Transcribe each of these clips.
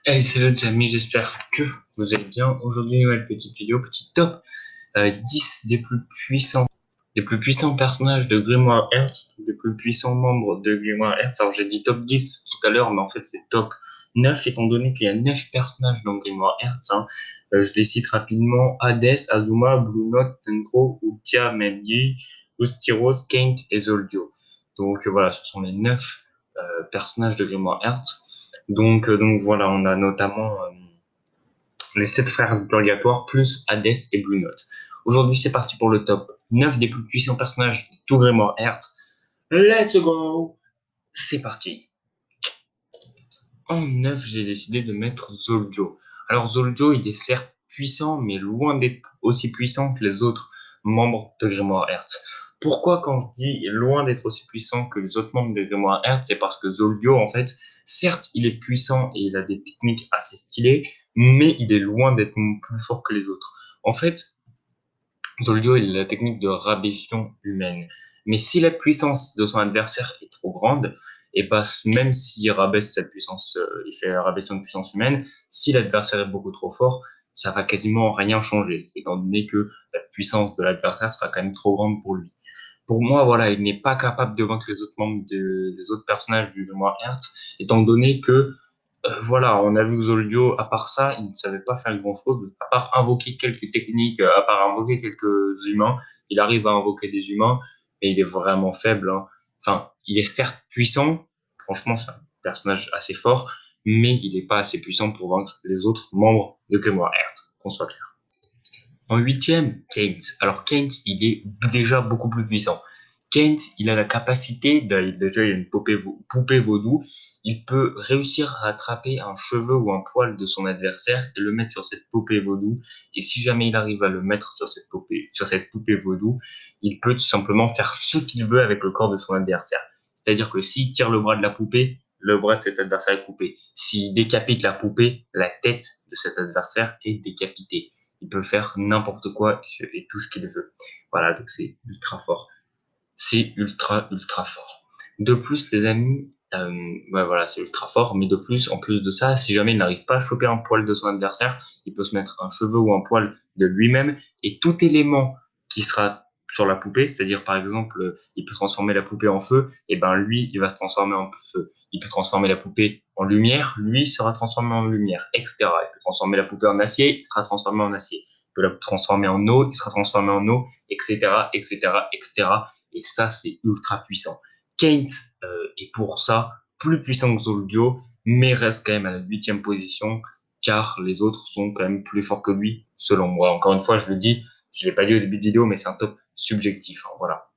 Hey, salut les amis, j'espère que vous allez bien. Aujourd'hui, nouvelle petite vidéo, petit top 10 des plus puissants personnages de Grimoire Hearts, des plus puissants membres de Grimoire Hearts. Alors j'ai dit top 10 tout à l'heure, mais en fait c'est top 9 étant donné qu'il y a 9 personnages dans Grimoire Hearts. Je les cite rapidement: Hades, Azuma, Blue Note, Tenkro, Ultia, Mendy, Ustiros, Kaint et Zoldio. Donc voilà, ce sont les 9 personnages de Grimoire Hearts. Donc voilà, on a notamment les 7 frères purgatoires plus Hades et Blue Note. Aujourd'hui, c'est parti pour le top 9 des plus puissants personnages de tout Grimoire Hearts. Let's go! C'est parti. En 9, j'ai décidé de mettre Zoldio. Alors Zoldio, il est certes puissant, mais loin d'être aussi puissant que les autres membres de Grimoire Hearts. Pourquoi quand je dis loin d'être aussi puissant que les autres membres de Grimoire Hearts, c'est parce que Zoldio, en fait, certes, il est puissant et il a des techniques assez stylées, mais il est loin d'être plus fort que les autres. En fait, Zoldio, il a la technique de rabaission humaine. Mais si la puissance de son adversaire est trop grande, et bah, même s'il rabaisse cette puissance, il fait la rabaission de puissance humaine, si l'adversaire est beaucoup trop fort, ça va quasiment rien changer, étant donné que la puissance de l'adversaire sera quand même trop grande pour lui. Pour moi, voilà, il n'est pas capable de vaincre les autres membres des autres personnages du Grimoire Hearts, étant donné que voilà, on a vu que Zoldio, à part ça, il ne savait pas faire grand-chose, à part invoquer quelques techniques, à part invoquer quelques humains. Il arrive à invoquer des humains, mais il est vraiment faible. Enfin, il est certes puissant, franchement, c'est un personnage assez fort, mais il n'est pas assez puissant pour vaincre les autres membres de Grimoire Hearts, qu'on soit clair. En huitième, Kaint. Alors Kaint, il est déjà beaucoup plus puissant. Kaint, il a la capacité, déjà il a une poupée vaudou, il peut réussir à attraper un cheveu ou un poil de son adversaire et le mettre sur cette poupée vaudou. Et si jamais il arrive à le mettre sur cette poupée vaudou, il peut tout simplement faire ce qu'il veut avec le corps de son adversaire. C'est-à-dire que s'il tire le bras de la poupée, le bras de cet adversaire est coupé. S'il décapite la poupée, la tête de cet adversaire est décapitée. Il peut faire n'importe quoi et tout ce qu'il veut. Voilà, donc c'est ultra fort. C'est ultra fort. De plus, les amis, ouais, voilà, c'est ultra fort, mais de plus, en plus de ça, si jamais il n'arrive pas à choper un poil de son adversaire, il peut se mettre un cheveu ou un poil de lui-même, et tout élément qui sera sur la poupée, c'est-à-dire par exemple, il peut transformer la poupée en feu, et ben lui, il va se transformer en feu. Il peut transformer la poupée en lumière, lui sera transformé en lumière, etc. Il peut transformer la poupée en acier, il sera transformé en acier. Il peut la transformer en eau, il sera transformé en eau, etc., etc., etc. Et ça, c'est ultra puissant. Kaint est pour ça plus puissant que Zoldio, mais reste quand même à la 8e position, car les autres sont quand même plus forts que lui, selon moi. Encore une fois, je le dis, je ne l'ai pas dit au début de vidéo, mais c'est un top subjectif. Voilà.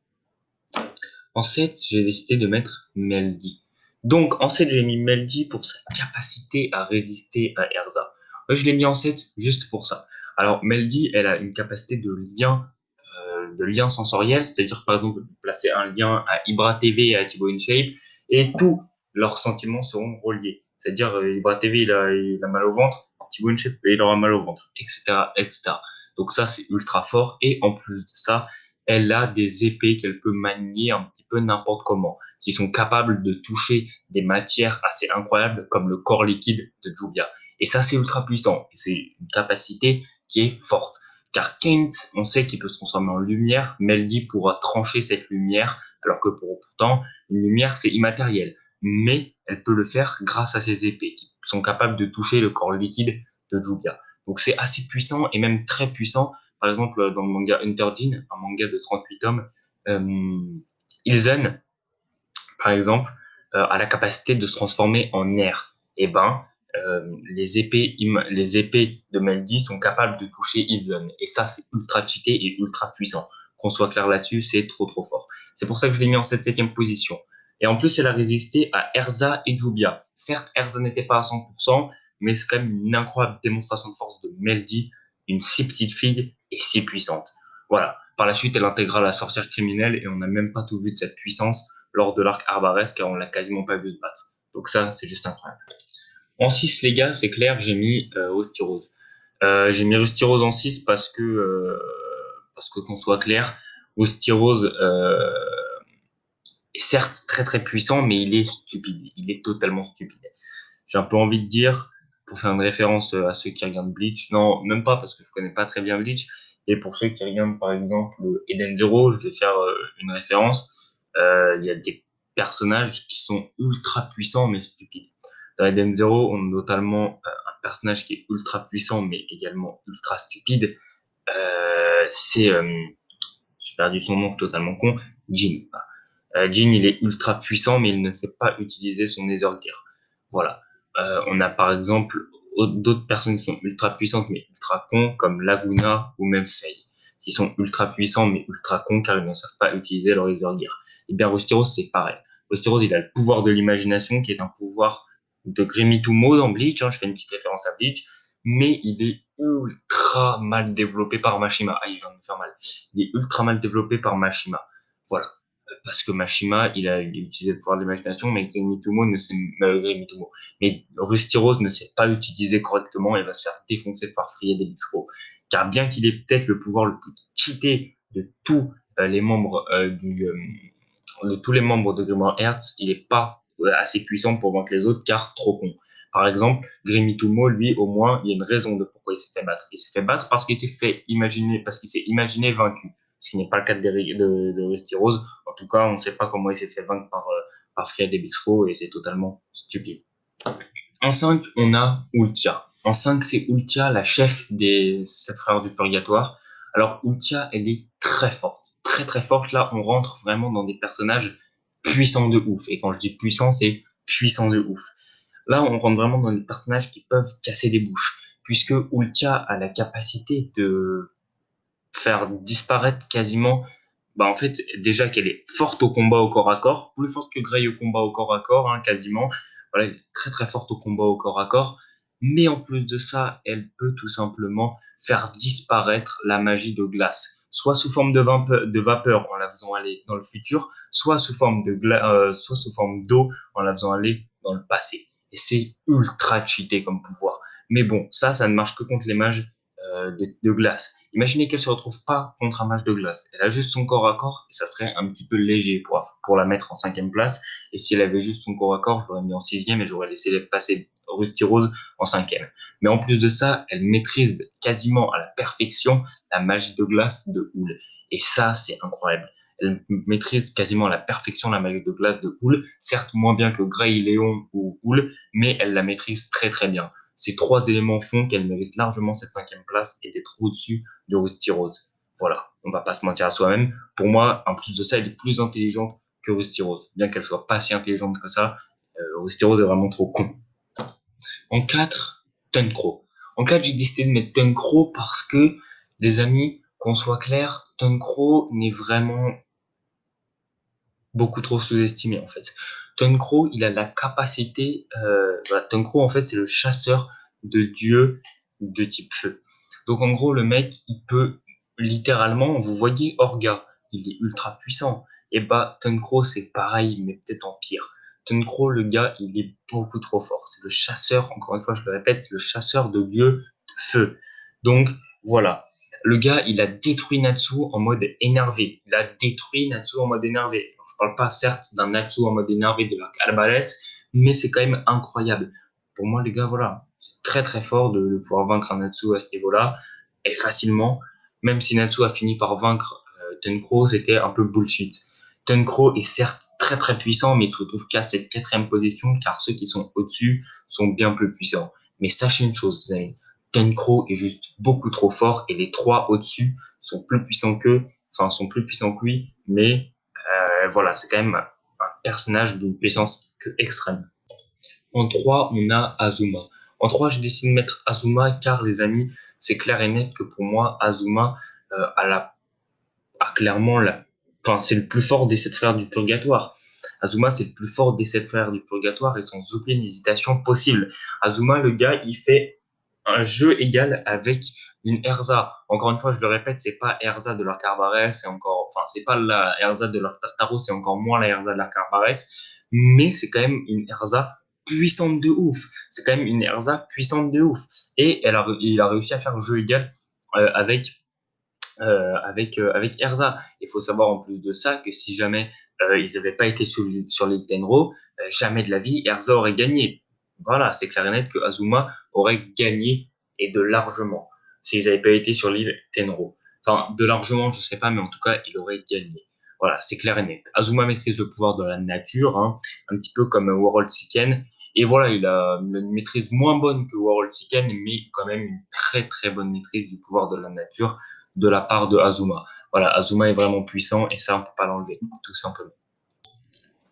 En 7, j'ai décidé de mettre Meldy. Donc, en 7, j'ai mis Meldy pour sa capacité à résister à Erza. Moi, je l'ai mis en 7 juste pour ça. Alors, Meldy, elle a une capacité de lien sensoriel, c'est-à-dire par exemple placer un lien à Ibra TV et à Thibaut InShape, et tous leurs sentiments seront reliés. C'est-à-dire Ibra TV il a mal au ventre, Thibaut InShape il aura mal au ventre, etc., etc. Donc ça c'est ultra fort, et en plus de ça, elle a des épées qu'elle peut manier un petit peu n'importe comment, qui sont capables de toucher des matières assez incroyables comme le corps liquide de Jubia. Et ça c'est ultra puissant, et c'est une capacité qui est forte. Car Kaint, on sait qu'il peut se transformer en lumière, Meldy pourra trancher cette lumière, alors que pourtant, une lumière, c'est immatériel. Mais elle peut le faire grâce à ses épées, qui sont capables de toucher le corps liquide de Jubia. Donc c'est assez puissant, et même très puissant. Par exemple, dans le manga Hunter Deen, un manga de 38 tomes, Ilzen, par exemple, a la capacité de se transformer en air. Et ben, les épées de Meldy sont capables de toucher Ilzone. Et ça, c'est ultra cheaté et ultra puissant. Qu'on soit clair là-dessus, c'est trop fort. C'est pour ça que je l'ai mis en cette 7e position. Et en plus, elle a résisté à Erza et Jubia. Certes, Erza n'était pas à 100%, mais c'est quand même une incroyable démonstration de force de Meldy, une si petite fille et si puissante. Voilà. Par la suite, elle intégra la sorcière criminelle et on n'a même pas tout vu de cette puissance lors de l'arc Arbarès, car on l'a quasiment pas vu se battre. Donc ça, c'est juste incroyable. En 6, les gars, c'est clair, j'ai mis Ostyrose. J'ai mis Ostyrose en 6 parce que qu'on soit clair, Ostyrose est certes très puissant, mais il est stupide. Il est totalement stupide. j'ai un peu envie de dire, pour faire une référence à ceux qui regardent Bleach, non, même pas parce que je connais pas très bien Bleach, et pour ceux qui regardent par exemple Eden Zero, je vais faire une référence. Il y a des personnages qui sont ultra puissants mais stupides. Dans Eden Zero, on a notamment un personnage qui est ultra puissant mais également ultra stupide. C'est, j'ai perdu son nom, je suis totalement con, Jin. Jin, il est ultra puissant, mais il ne sait pas utiliser son Nether Gear. Voilà. On a par exemple d'autres personnes qui sont ultra puissantes, mais ultra cons, comme Laguna ou même Faye, qui sont ultra puissants, mais ultra cons, car ils ne savent pas utiliser leur Nether Gear. Et bien, Rostiros, c'est pareil. Rostiros, il a le pouvoir de l'imagination, qui est un pouvoir de Grimitumo dans Bleach, hein, je fais une petite référence à Bleach, mais il est ultra mal développé par Mashima. Ah, j'en ai fait mal. Il est ultra mal développé par Mashima. Voilà. Parce que Mashima, il a utilisé le pouvoir de l'imagination, mais Grimitumo ne sait, Grimitumo. Mais Rusty Rose ne sait pas l'utiliser correctement et va se faire défoncer par Frier Delixro. Car bien qu'il ait peut-être le pouvoir le plus cheaté de tous les membres de tous les membres de Grimoire Hertz, il n'est pas assez puissant pour vaincre les autres, car trop con. Par exemple, Grimitumo, lui, au moins, il y a une raison de pourquoi il s'est fait battre. Il s'est fait battre parce qu'il s'est fait imaginer, parce qu'il s'est imaginé vaincu. Ce qui n'est pas le cas de Rusty Rose. En tout cas, on ne sait pas comment il s'est fait vaincre par Fried et Bixro et c'est totalement stupide. En 5, on a Ultia. En 5, c'est Ultia, la chef des 7 frères du purgatoire. Alors, Ultia, elle est très forte. Très très forte. Là, on rentre vraiment dans des personnages puissants de ouf. Et quand je dis puissant, c'est puissant de ouf. Là, on rentre vraiment dans des personnages qui peuvent casser des bouches. Puisque Ultia a la capacité de faire disparaître quasiment, bah en fait, déjà qu'elle est forte au combat au corps à corps, plus forte que Grey au combat au corps à corps, hein, quasiment. Voilà, elle est très très forte au combat au corps à corps. Mais en plus de ça, elle peut tout simplement faire disparaître la magie de glace, soit sous forme de vapeur en la faisant aller dans le futur, soit sous forme soit sous forme d'eau en la faisant aller dans le passé. Et c'est ultra cheaté comme pouvoir. Mais bon, ça ne marche que contre les mages de glace. Imaginez qu'elle se retrouve pas contre un match de glace. Elle a juste son corps à corps et ça serait un petit peu léger pour la mettre en 5e place. Et si elle avait juste son corps à corps, je l'aurais mis en 6e et j'aurais laissé passer Rusty Rose en 5e. Mais en plus de ça, elle maîtrise quasiment à la perfection la magie de glace de Houle. Et ça, c'est incroyable. Elle maîtrise quasiment à la perfection la magie de glace de Houle. Certes, moins bien que Grey, Léon ou Houle, mais elle la maîtrise très très bien. Ces 3 éléments font qu'elle mérite largement cette 5e place et d'être au-dessus de Rusty Rose. Voilà, on va pas se mentir à soi-même. Pour moi, en plus de ça, elle est plus intelligente que Rusty Rose. Bien qu'elle soit pas si intelligente que ça, Rusty Rose est vraiment trop con. En 4, Tuncro. En 4, j'ai décidé de mettre Tuncro parce que, les amis, qu'on soit clair, Tuncro n'est vraiment beaucoup trop sous-estimé en fait. Tuncro, il a la capacité, Tuncro en fait c'est le chasseur de dieux de type feu. Donc en gros le mec il peut littéralement, vous voyez Orga, il est ultra puissant. Et bah Tuncro c'est pareil mais peut-être en pire. Tuncro le gars il est beaucoup trop fort. C'est le chasseur, encore une fois je le répète, c'est le chasseur de dieux de feu. Donc voilà. Le gars, il a détruit Natsu en mode énervé. Il a détruit Natsu en mode énervé. Je parle pas certes d'un Natsu en mode énervé de la Alvarez, mais c'est quand même incroyable. Pour moi, les gars, voilà, c'est très très fort de pouvoir vaincre un Natsu à ce niveau-là, et facilement. Même si Natsu a fini par vaincre Tenkro, c'était un peu bullshit. Tenkro est certes très très puissant, mais il se retrouve qu'à cette 4e position, car ceux qui sont au-dessus sont bien plus puissants. Mais sachez une chose, les amis, Tenkro est juste beaucoup trop fort, et les 3 au-dessus sont plus puissants sont plus puissants que lui, mais voilà, c'est quand même un personnage d'une puissance extrême. En 3, on a Azuma. En 3, j'ai décidé de mettre Azuma car, les amis, c'est clair et net que pour moi, Azuma a clairement c'est le plus fort des 7 frères du purgatoire. Azuma, c'est le plus fort des 7 frères du purgatoire et sans aucune hésitation possible. Azuma, le gars, il fait un jeu égal avec une Erza. Encore une fois, je le répète, c'est pas Erza de l'Arcarbarès, c'est pas la Erza de l'Artartaro, c'est encore moins la Erza de l'Arcarbarès, mais c'est quand même une Erza puissante de ouf. C'est quand même une Erza puissante de ouf. Et il a réussi à faire un jeu égal avec Erza. Il faut savoir en plus de ça que si jamais ils n'avaient pas été sur l'île Tenro, jamais de la vie Erza aurait gagné. Voilà, c'est clair et net que Azuma aurait gagné et de largement s'ils n'avaient pas été sur l'île Tenro. Enfin, de largement, je sais pas, mais en tout cas, il aurait gagné. Voilà, c'est clair et net. Azuma maîtrise le pouvoir de la nature, hein, un petit peu comme World Seeken. Et voilà, il a une maîtrise moins bonne que World Seeken, mais quand même une très très bonne maîtrise du pouvoir de la nature de la part de Azuma. Voilà, Azuma est vraiment puissant et ça, on peut pas l'enlever, tout simplement.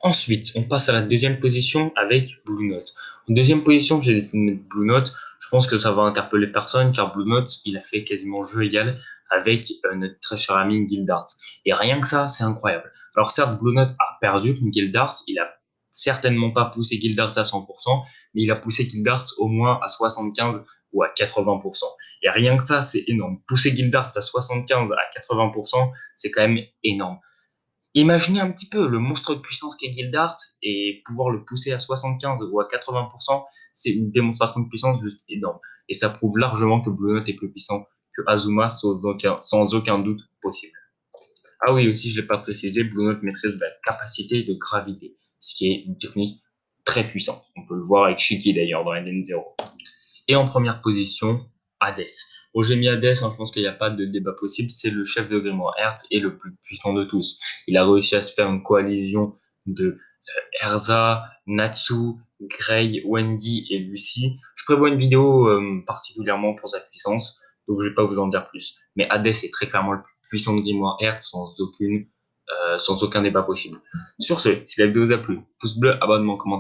Ensuite, on passe à la deuxième position avec Blue Note. En deuxième position, j'ai décidé de mettre Blue Note. Je pense que ça va interpeller personne car Blue Note, il a fait quasiment jeu égal avec notre très cher ami Gildart. Et rien que ça, c'est incroyable. Alors certes, Blue Note a perdu contre Gildart. Il a certainement pas poussé Gildart à 100%, mais il a poussé Gildart au moins à 75 ou à 80%. Et rien que ça, c'est énorme. Pousser Gildart à 75 à 80%, c'est quand même énorme. Imaginez un petit peu le monstre de puissance qu'est Gildart et pouvoir le pousser à 75 ou à 80%, c'est une démonstration de puissance juste énorme. Et ça prouve largement que Blue Note est plus puissant que Azuma sans aucun doute possible. Ah oui, aussi, je l'ai pas précisé, Blue Note maîtrise la capacité de gravité, ce qui est une technique très puissante. On peut le voir avec Shiki d'ailleurs dans Eden Zero. Et en première position, Hades. Bon, j'ai mis Hades, hein, je pense qu'il n'y a pas de débat possible. C'est le chef de Grimoire Hertz et le plus puissant de tous. Il a réussi à se faire une coalition de Erza, Natsu, Grey, Wendy et Lucy. Je prévois une vidéo particulièrement pour sa puissance, donc je ne vais pas vous en dire plus. Mais Hades est très clairement le plus puissant de Grimoire Hertz sans aucun débat possible. Sur ce, si la vidéo vous a plu, pouce bleu, abonnement, commentaire.